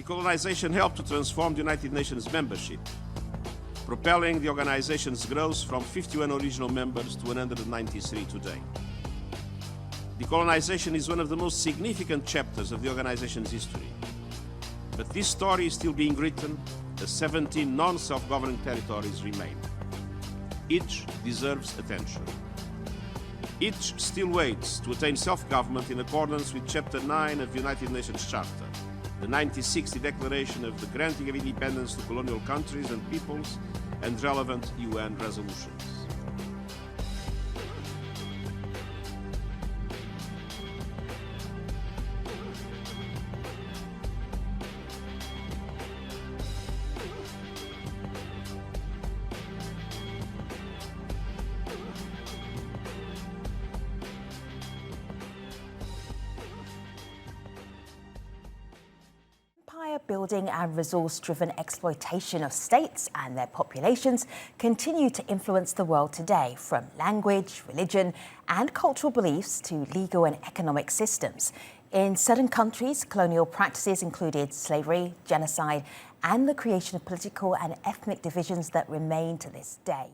Decolonization helped to transform the United Nations membership, propelling the organization's growth from 51 original members to 193 today. Decolonization is one of the most significant chapters of the organization's history. But this story is still being written as 17 non-self-governing territories remain. Each deserves attention. Each still waits to attain self-government in accordance with Chapter 9 of the United Nations Charter, the 1960 Declaration of the Granting of Independence to Colonial Countries and Peoples, and relevant UN resolutions. Building and resource-driven exploitation of states and their populations continue to influence the world today, from language, religion and cultural beliefs to legal and economic systems. In certain countries, colonial practices included slavery, genocide and the creation of political and ethnic divisions that remain to this day.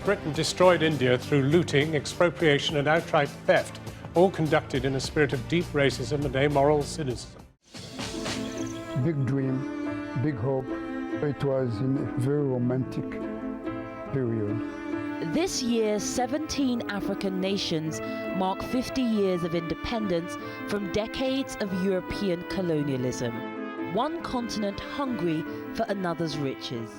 Britain destroyed India through looting, expropriation and outright theft, all conducted in a spirit of deep racism and amoral cynicism. Big dream, big hope. It was in a very romantic period. This year, 17 African nations mark 50 years of independence from decades of European colonialism. One continent hungry for another's riches.